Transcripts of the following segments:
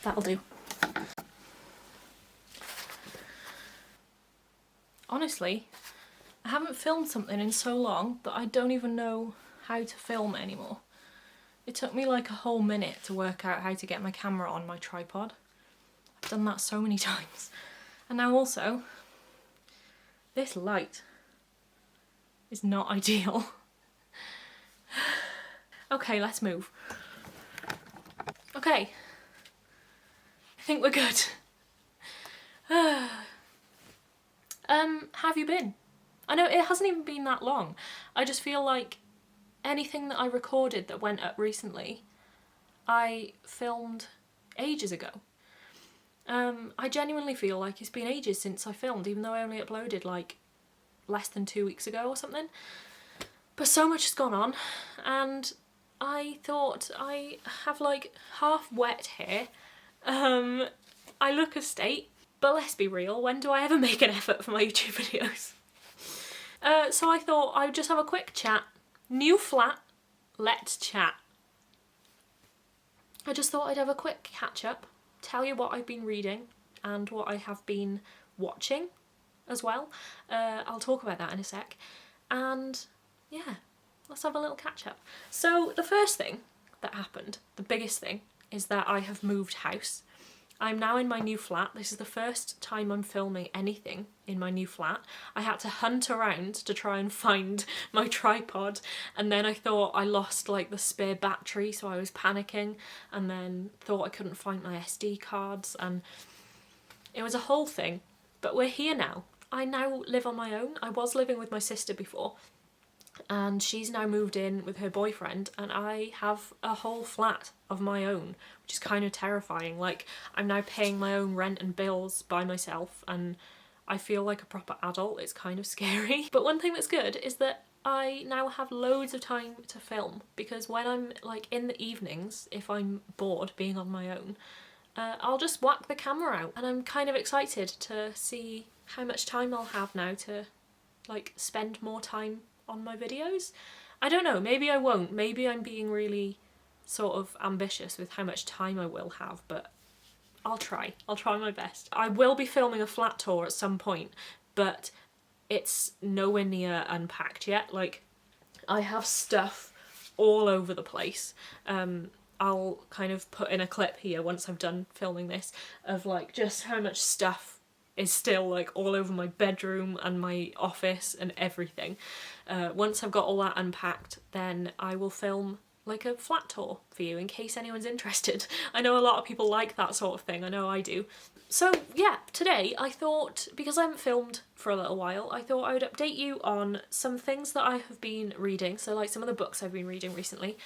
That'll do. Honestly, I haven't filmed something in so long that I don't even know how to film anymore. It took me like a whole minute to work out how to get my camera on my tripod. I've done that so many times. And now also, this light is not ideal. Okay, let's move. Okay, I think we're good. How have you been? I know it hasn't even been that long. I just feel like anything that I recorded that went up recently, I filmed ages ago. I genuinely feel like it's been ages since I filmed, even though I only uploaded like less than 2 weeks ago or something. But so much has gone on, and I thought I have like half wet hair. I look a state, but let's be real, when do I ever make an effort for my YouTube videos? So I thought I would just have a quick chat. New flat, let's chat. I just thought I'd have a quick catch up, tell you what I've been reading and what I have been watching as well. I'll talk about that in a sec. And yeah, let's have a little catch up. So the first thing that happened, the biggest thing, is that I have moved house. I'm now in my new flat. This is the first time I'm filming anything in my new flat. I had to hunt around to try and find my tripod, and then I thought I lost like the spare battery, so I was panicking, and then thought I couldn't find my SD cards, and it was a whole thing. But we're here now. I now live on my own. I was living with my sister before, and she's now moved in with her boyfriend, and I have a whole flat of my own, which is kind of terrifying. Like, I'm now paying my own rent and bills by myself, and I feel like a proper adult. It's kind of scary. But one thing that's good is that I now have loads of time to film, because when I'm like in the evenings, if I'm bored being on my own, I'll just whack the camera out, and I'm kind of excited to see how much time I'll have now to like spend more time on my videos. I don't know, maybe I won't. Maybe I'm being really sort of ambitious with how much time I will have, but I'll try my best. I will be filming a flat tour at some point, but it's nowhere near unpacked yet. Like, I have stuff all over the place. I'll kind of put in a clip here once I've done filming this of like just how much stuff is still like all over my bedroom and my office and everything. Once I've got all that unpacked, then I will film like a flat tour for you in case anyone's interested. I know a lot of people like that sort of thing, I know I do. So yeah, today I thought, because I haven't filmed for a little while, I thought I would update you on some things that I have been reading, so like some of the books I've been reading recently,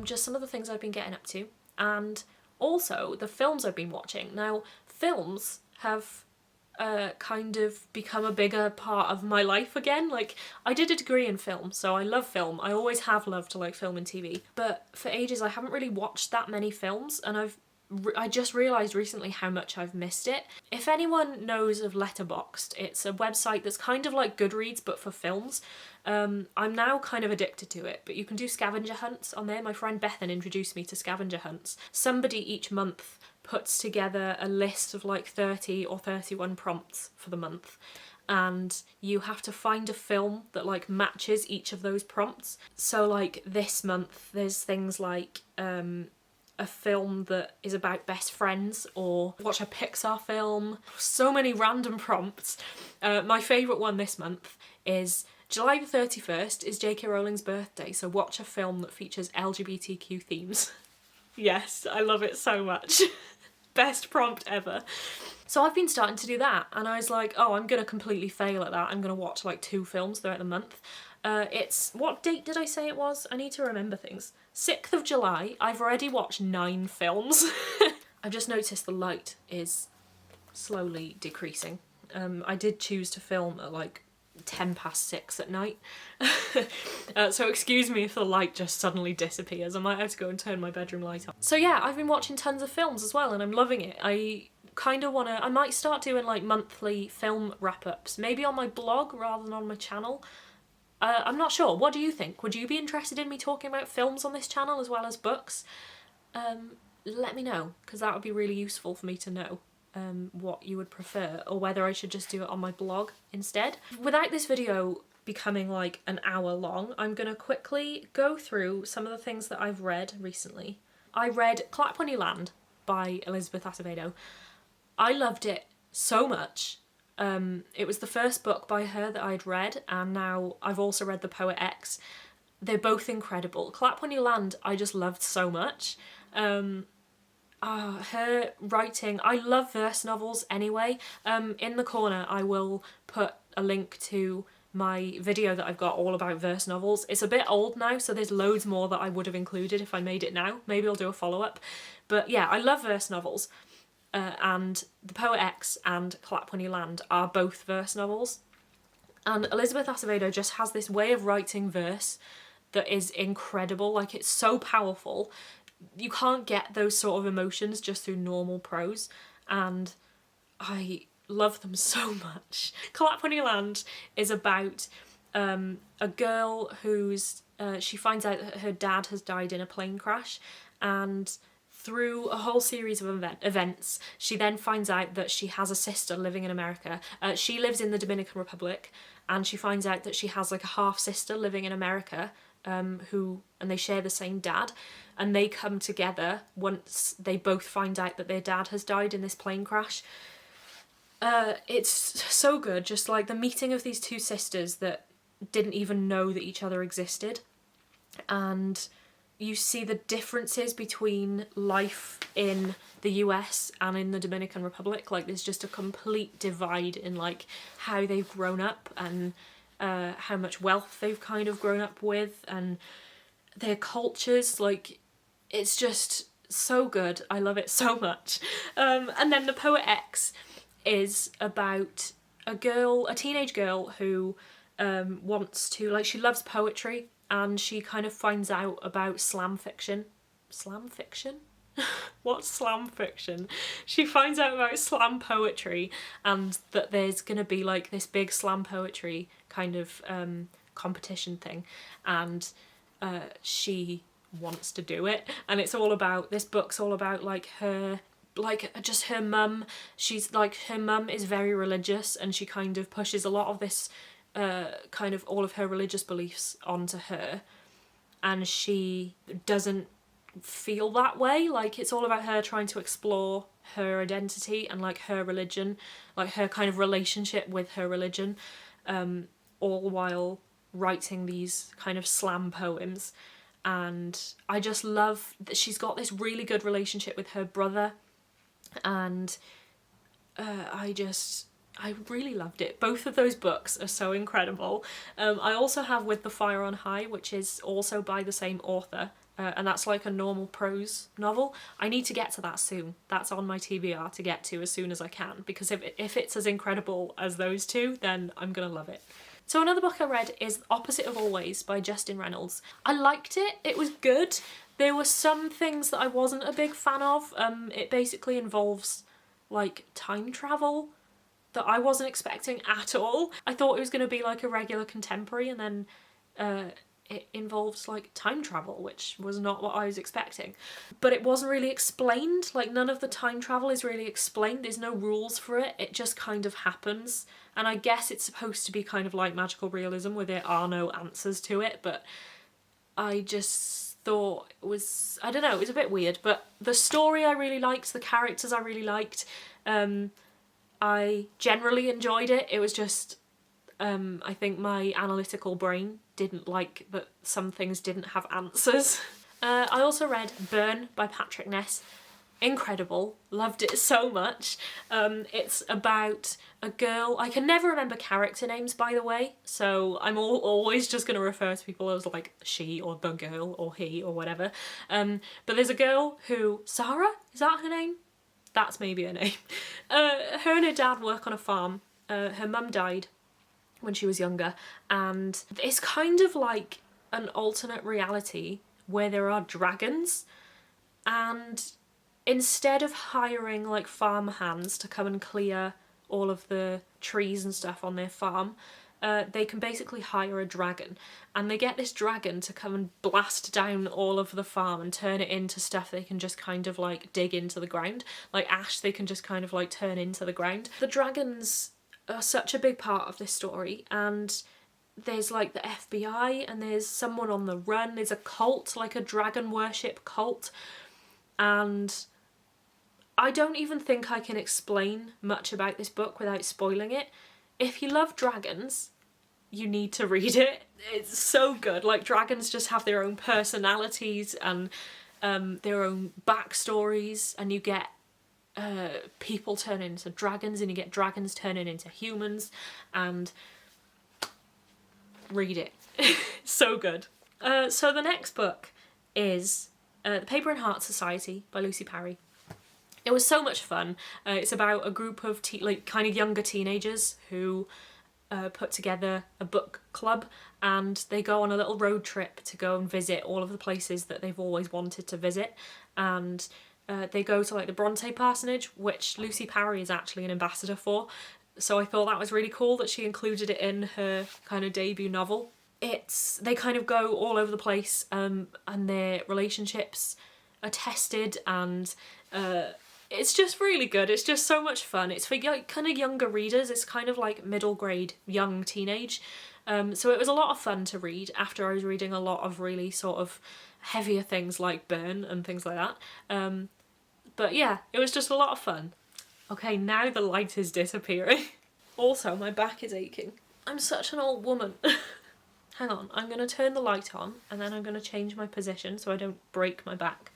just some of the things I've been getting up to, and also the films I've been watching. Now, films have kind of become a bigger part of my life again. Like, I did a degree in film, so I love film. I always have loved like film and TV, but for ages I haven't really watched that many films, and I just realised recently how much I've missed it. If anyone knows of Letterboxd, it's a website that's kind of like Goodreads but for films. I'm now kind of addicted to it, but you can do scavenger hunts on there. My friend Bethan introduced me to scavenger hunts. Somebody each month puts together a list of like 30 or 31 prompts for the month, and you have to find a film that like matches each of those prompts. So like this month there's things like a film that is about best friends, or watch a Pixar film. So many random prompts. My favourite one this month is July the 31st is J.K. Rowling's birthday, so watch a film that features LGBTQ themes. Yes, I love it so much. Best prompt ever. So I've been starting to do that, and I was like, oh, I'm gonna completely fail at that. I'm gonna watch like 2 films throughout the month. It's, what date did I say it was? I need to remember things. 6th of July, I've already watched 9 films. I've just noticed the light is slowly decreasing. I did choose to film at like 6:10 at night. So excuse me if the light just suddenly disappears. I might have to go and turn my bedroom light on. So yeah, I've been watching tons of films as well, and I'm loving it. I kind of want to, I might start doing like monthly film wrap-ups, maybe on my blog rather than on my channel. I'm not sure. What do you think? Would you be interested in me talking about films on this channel as well as books? let me know, because that would be really useful for me to know what you would prefer, or whether I should just do it on my blog instead. Without this video becoming like an hour long, I'm gonna quickly go through some of the things that I've read recently. I read Clap When You Land by Elizabeth Acevedo. I loved it so much. It was the first book by her that I'd read, and now I've also read The Poet X. They're both incredible. Clap When You Land I just loved so much. Her writing, I love verse novels anyway. In the corner I will put a link to my video that I've got all about verse novels. It's a bit old now, so there's loads more that I would have included if I made it now. Maybe I'll do a follow-up. But yeah, I love verse novels. And The Poet X and Clap When You Land are both verse novels. And Elizabeth Acevedo just has this way of writing verse that is incredible. Like, it's so powerful. You can't get those sort of emotions just through normal prose, and I love them so much. Clap When You Land is about a girl who's she finds out that her dad has died in a plane crash, and through a whole series of events she then finds out that she has a sister living in America. She lives in the Dominican Republic, and she finds out that she has like a half sister living in America, and they share the same dad, and they come together once they both find out that their dad has died in this plane crash. It's so good, just like the meeting of these two sisters that didn't even know that each other existed, and you see the differences between life in the US and in the Dominican Republic. Like, there's just a complete divide in like how they've grown up, and how much wealth they've kind of grown up with, and their cultures. Like, it's just so good. I love it so much. And then The Poet X is about a teenage girl who wants to, like, she loves poetry, and she kind of finds out about slam fiction. Slam fiction? What's slam fiction? She finds out about slam poetry, and that there's gonna be like this big slam poetry kind of competition thing, and she wants to do it. And it's all about, this book's all about like her, like just her mum. She's like, her mum is very religious, and she kind of pushes a lot of this kind of all of her religious beliefs onto her, and she doesn't feel that way. Like, it's all about her trying to explore her identity and like her religion, like her kind of relationship with her religion, all while writing these kind of slam poems. And I just love that she's got this really good relationship with her brother, and I really loved it. Both of those books are so incredible. I also have With the Fire on High, which is also by the same author, and that's like a normal prose novel. I need to get to that soon. That's on my TBR to get to as soon as I can, because if it's as incredible as those two, then I'm gonna love it. So another book I read is Opposite of Always by Justin Reynolds. I liked it. It was good. There were some things that I wasn't a big fan of. It basically involves like time travel that I wasn't expecting at all. I thought it was going to be like a regular contemporary, and then it involves like time travel, which was not what I was expecting. But it wasn't really explained. Like, none of the time travel is really explained. There's no rules for it. It just kind of happens. And I guess it's supposed to be kind of like magical realism where there are no answers to it, but I just thought it was, I don't know, it was a bit weird. But the story I really liked, the characters I really liked. I generally enjoyed it. It was just, I think my analytical brain didn't like that some things didn't have answers. I also read Bourne by Patrick Ness. Incredible. Loved it so much. It's about a girl. I can never remember character names, by the way, so I'm always just going to refer to people as like she or the girl or he or whatever. But there's a girl who, Sara? Is that her name? That's maybe her name. Her and her dad work on a farm. Her mum died when she was younger, and it's kind of like an alternate reality where there are dragons, and instead of hiring like farm hands to come and clear all of the trees and stuff on their farm, they can basically hire a dragon, and they get this dragon to come and blast down all of the farm and turn it into stuff they can just kind of like dig into the ground. Like ash they can just kind of like turn into the ground. The dragons are such a big part of this story, and there's like the FBI and there's someone on the run. There's a cult, like a dragon worship cult, and I don't even think I can explain much about this book without spoiling it. If you love dragons, you need to read it. It's so good. Like, dragons just have their own personalities and their own backstories, and you get people turn into dragons and you get dragons turning into humans, and read it. So good. So the next book is The Paper and Heart Society by Lucy Parry. It was so much fun. It's about a group of kind of younger teenagers who put together a book club, and they go on a little road trip to go and visit all of the places that they've always wanted to visit. And they go to like the Bronte parsonage, which Lucy Parry is actually an ambassador for. So I thought that was really cool that she included it in her kind of debut novel. They kind of go all over the place, and their relationships are tested, and it's just really good. It's just so much fun. It's for like kind of younger readers. It's kind of like middle grade, young teenage. So it was a lot of fun to read after I was reading a lot of really sort of heavier things like Bourne and things like that. But yeah, it was just a lot of fun. Okay, now the light is disappearing. Also, my back is aching. I'm such an old woman. Hang on, I'm going to turn the light on and then I'm going to change my position so I don't break my back.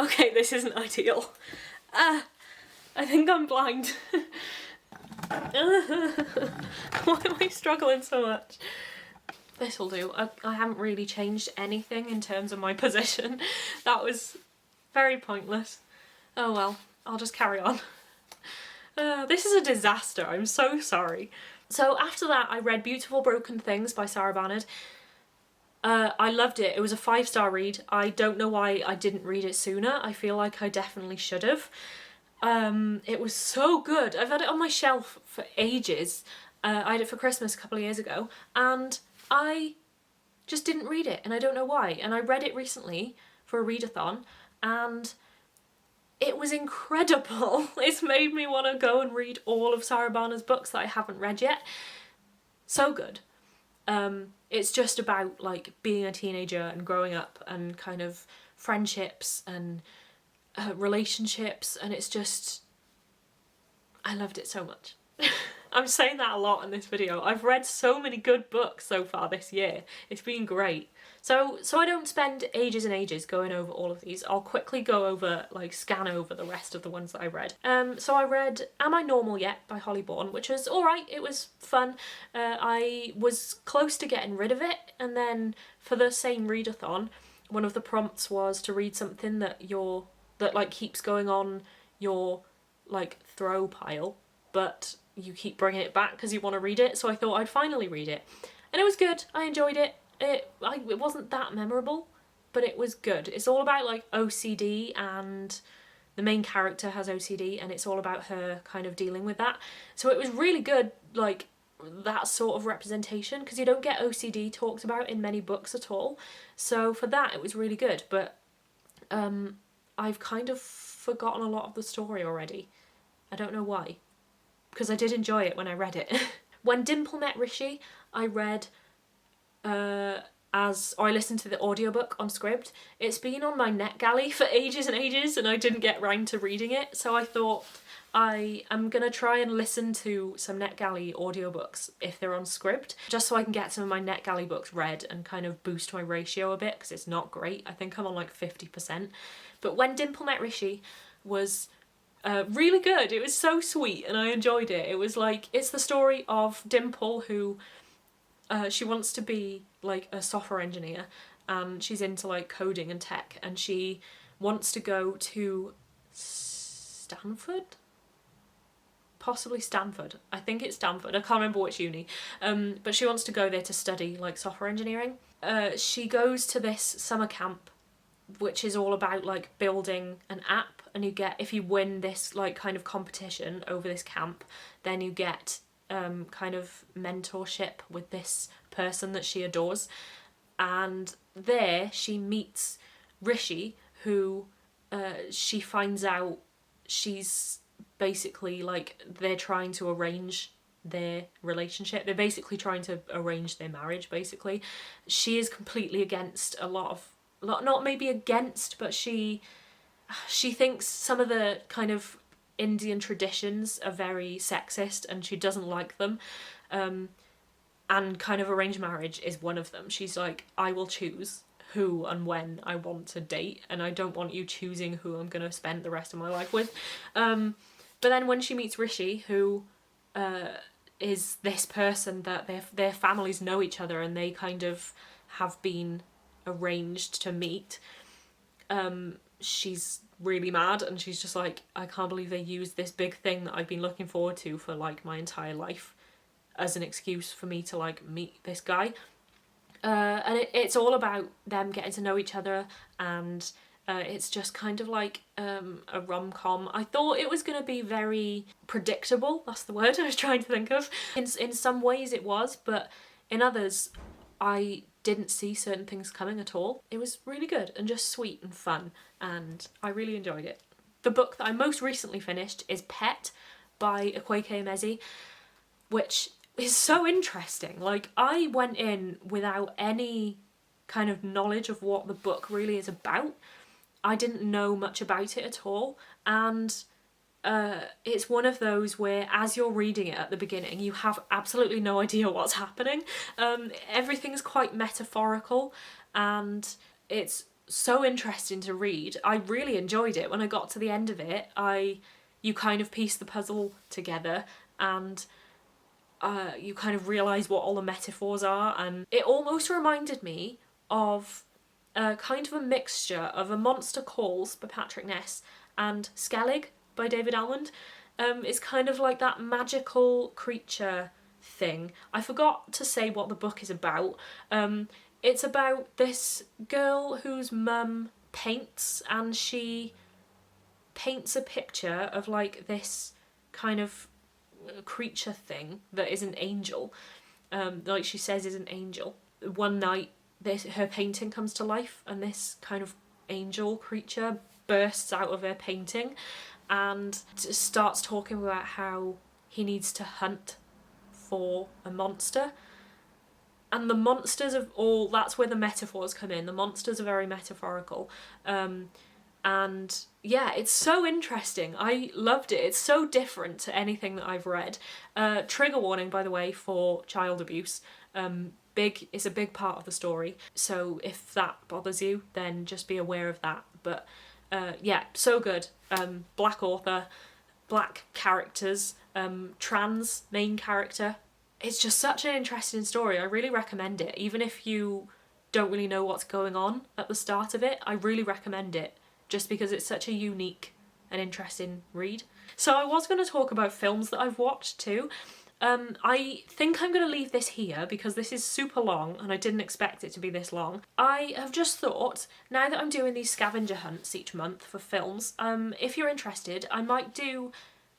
Okay, this isn't ideal. I think I'm blind. Why am I struggling so much? This'll do. I haven't really changed anything in terms of my position. That was very pointless. Oh well, I'll just carry on. This is a disaster, I'm so sorry. So after that I read Beautiful Broken Things by Sara Barnard. I loved it. It was a 5-star read. I don't know why I didn't read it sooner. I feel like I definitely should have. It was so good. I've had it on my shelf for ages. I had it for Christmas a couple of years ago, and I just didn't read it, and I don't know why. And I read it recently for a readathon, and it was incredible. It's made me want to go and read all of Sara Barnard's books that I haven't read yet. So good. It's just about like being a teenager and growing up and kind of friendships and relationships, and it's just, I loved it so much. I'm saying that a lot in this video. I've read so many good books so far this year. It's been great. So I don't spend ages and ages going over all of these. I'll quickly go over, like scan over the rest of the ones that I read. So I read Am I Normal Yet by Holly Bourne, which was alright, it was fun. I was close to getting rid of it, and then for the same readathon, one of the prompts was to read something that like keeps going on your like throw pile, but you keep bringing it back because you want to read it. So I thought I'd finally read it, and it was good. I enjoyed it. It wasn't that memorable, but it was good. It's all about like OCD, and the main character has OCD, and it's all about her kind of dealing with that. So it was really good, like that sort of representation, because you don't get OCD talked about in many books at all. So for that it was really good, but I've kind of forgotten a lot of the story already. I don't know why, because I did enjoy it when I read it. When Dimple Met Rishi, I read I listened to the audiobook on SCRIBD. It's been on my NetGalley for ages and ages, and I didn't get round to reading it, so I thought I am gonna try and listen to some NetGalley audiobooks if they're on SCRIBD, just so I can get some of my NetGalley books read and kind of boost my ratio a bit, because it's not great. I think I'm on like 50%. But When Dimple Met Rishi was really good. It was so sweet and I enjoyed it. It was like, it's the story of Dimple, who she wants to be like a software engineer, and she's into like coding and tech, and she wants to go to Stanford? Possibly Stanford. I think it's Stanford. I can't remember which uni. But she wants to go there to study like software engineering. She goes to this summer camp, which is all about like building an app, and you get, if you win this like kind of competition over this camp, then you get kind of mentorship with this person that she adores. And there she meets Rishi, who she finds out she's basically like, they're trying to arrange their relationship. They're basically trying to arrange their marriage, basically. She is completely against a lot of, not maybe against, but she thinks some of the kind of Indian traditions are very sexist and she doesn't like them. And kind of arranged marriage is one of them. She's like, I will choose who and when I want to date, and I don't want you choosing who I'm going to spend the rest of my life with. But then when she meets Rishi, who is this person that their families know each other and they kind of have been arranged to meet, she's really mad, and she's just like, I can't believe they used this big thing that I've been looking forward to for like my entire life as an excuse for me to like meet this guy. And it's all about them getting to know each other, and it's just kind of like a rom-com. I thought it was going to be very predictable, that's the word I was trying to think of. In some ways it was, but in others I didn't see certain things coming at all. It was really good and just sweet and fun, and I really enjoyed it. The book that I most recently finished is Pet by Akwaeke Emezi, which is so interesting. Like, I went in without any kind of knowledge of what the book really is about. I didn't know much about it at all, and it's one of those where as you're reading it at the beginning you have absolutely no idea what's happening. Everything's quite metaphorical and it's so interesting to read. I really enjoyed it. When I got to the end of it, you kind of piece the puzzle together, and you kind of realise what all the metaphors are, and it almost reminded me of kind of a mixture of A Monster Calls by Patrick Ness and Skellig by David Almond. It's kind of like that magical creature thing. I forgot to say what the book is about. It's about this girl whose mum paints, and she paints a picture of like this kind of creature thing that is an angel, like she says is an angel. One night her painting comes to life, and this kind of angel creature bursts out of her painting and starts talking about how he needs to hunt for a monster. And the monsters of all, that's where the metaphors come in. The monsters are very metaphorical. And yeah, it's so interesting. I loved it. It's so different to anything that I've read. Trigger warning, by the way, for child abuse. It's a big part of the story. So if that bothers you, then just be aware of that. But yeah, so good. Black author, black characters, trans main character. It's just such an interesting story. I really recommend it. Even if you don't really know what's going on at the start of it, I really recommend it, just because it's such a unique and interesting read. So I was going to talk about films that I've watched too. I think I'm going to leave this here because this is super long and I didn't expect it to be this long. I have just thought, now that I'm doing these scavenger hunts each month for films, if you're interested, I might do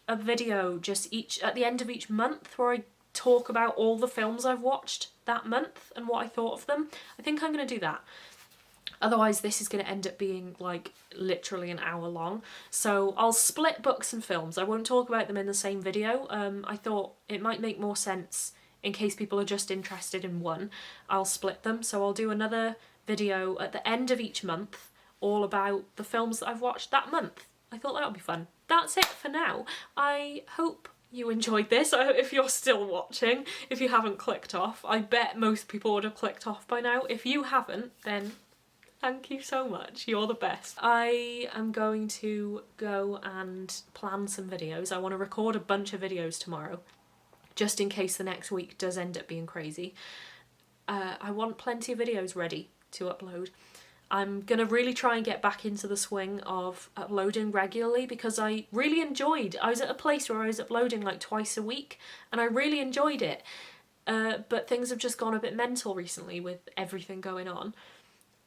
a video just at the end of each month where I talk about all the films I've watched that month and what I thought of them. I think I'm going to do that. Otherwise this is going to end up being like literally an hour long. So I'll split books and films. I won't talk about them in the same video. I thought it might make more sense in case people are just interested in one. I'll split them. So I'll do another video at the end of each month all about the films that I've watched that month. I thought that would be fun. That's it for now. I hope you enjoyed this. If you're still watching, if you haven't clicked off, I bet most people would have clicked off by now. If you haven't, then thank you so much, you're the best. I am going to go and plan some videos. I want to record a bunch of videos tomorrow, just in case the next week does end up being crazy. I want plenty of videos ready to upload. I'm going to really try and get back into the swing of uploading regularly because I really enjoyed. I was at a place where I was uploading like twice a week and I really enjoyed it. But things have just gone a bit mental recently with everything going on.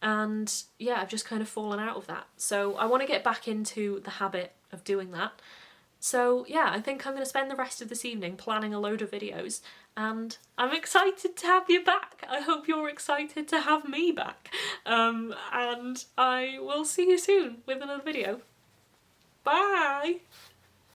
And yeah, I've just kind of fallen out of that. So I want to get back into the habit of doing that. So yeah, I think I'm going to spend the rest of this evening planning a load of videos, and I'm excited to have you back. I hope you're excited to have me back. And I will see you soon with another video. Bye!